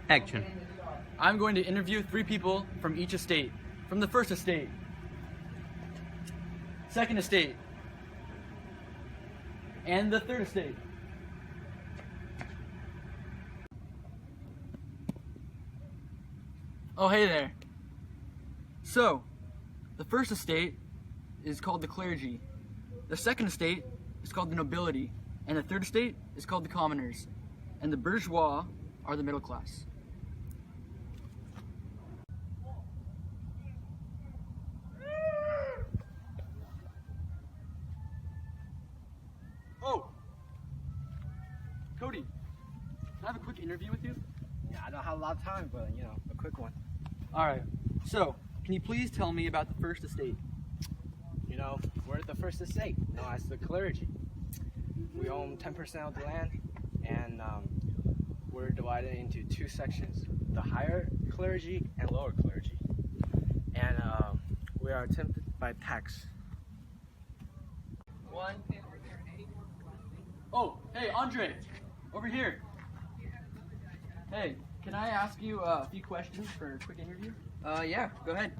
Action. I'm going to interview 3 people from each estate. From the first estate, second estate, and the third estate. Oh, hey there. So, the first estate is called the clergy. The second estate is called the nobility. And the third estate is called the commoners. And the bourgeois are the middle class. Oh! Cody, can I have a quick interview with you? Yeah, I don't have a lot of time, but a quick one. Alright, so, can you please tell me about the first estate? We're the first estate, known as the clergy. We own 10% of the land, and we're divided into 2 sections, the higher clergy and lower clergy. And we are exempted by tax. Oh, hey, Andrei, over here. Hey, can I ask you a few questions for a quick interview? Yeah, go ahead.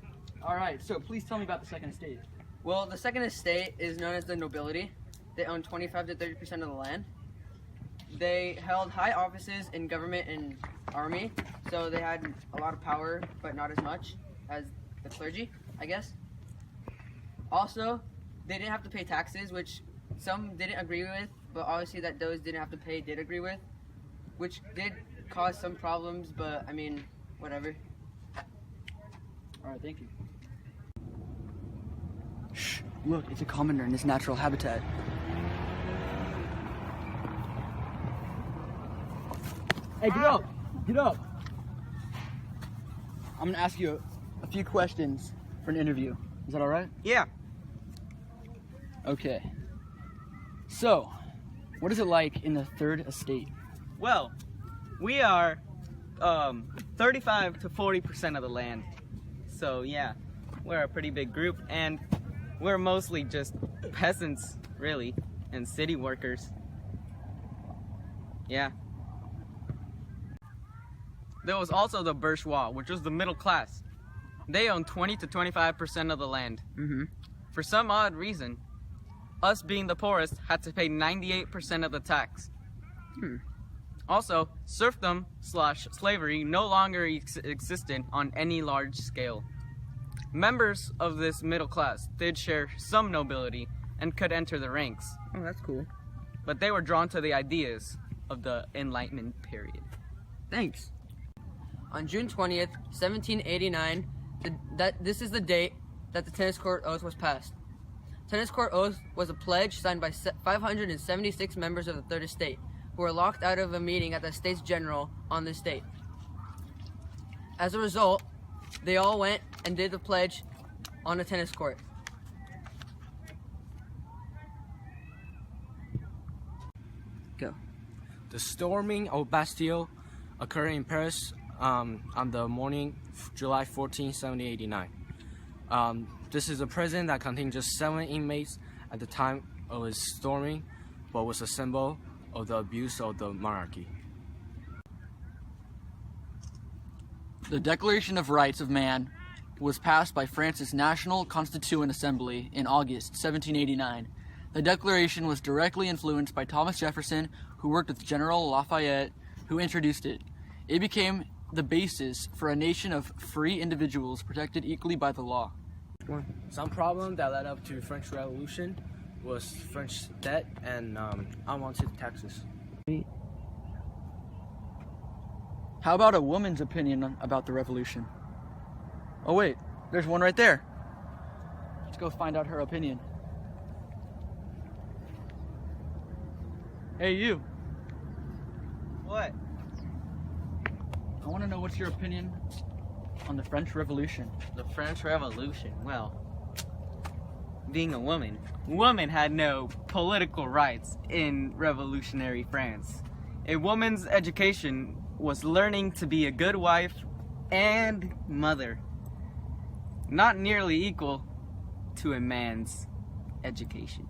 Alright, so please tell me about the second estate. Well, the second estate is known as the nobility. They own 25 to 30% of the land. They held high offices in government and army, so they had a lot of power, but not as much as the clergy, I guess. Also, they didn't have to pay taxes, which some didn't agree with, but obviously that those didn't have to pay did agree with, which did cause some problems, but I mean, whatever. Alright, thank you. Shh, look, it's a commoner in his natural habitat. Hey, get up! Get up! I'm gonna ask you a few questions for an interview. Is that alright? Yeah. Okay. So, what is it like in the third estate? Well, we are 35 to 40% of the land. So yeah, we're a pretty big group, and we're mostly just peasants, really, and city workers. Yeah. There was also the bourgeois, which was the middle class. They own 20 to 25% of the land. For some odd reason, us being the poorest had to pay 98% of the tax. Also, serfdom / slavery no longer existed on any large scale. Members of this middle class did share some nobility and could enter the ranks. Oh, that's cool. But they were drawn to the ideas of the Enlightenment period. Thanks. On June 20th, 1789, this is the date that the Tennis Court Oath was passed. Tennis Court Oath was a pledge signed by 576 members of the Third Estate, who were locked out of a meeting at the States General on this date. As a result, they all went and did the pledge on a tennis court. Go. The storming of Bastille occurred in Paris on the morning of July 14, 1789. This is a prison that contained just 7 inmates at the time of its storming, but was a symbol of the abuse of the monarchy. The Declaration of Rights of Man was passed by France's National Constituent Assembly in August 1789. The Declaration was directly influenced by Thomas Jefferson, who worked with General Lafayette, who introduced it. It became the basis for a nation of free individuals protected equally by the law. Some problem that led up to French Revolution was French debt and unwanted taxes. How about a woman's opinion about the revolution? Oh wait, there's one right there. Let's go find out her opinion. Hey, you. What? I want to know what's your opinion on the French Revolution. The French Revolution. Well, being a woman, women had no political rights in revolutionary France. A woman's education was learning to be a good wife and mother, not nearly equal to a man's education.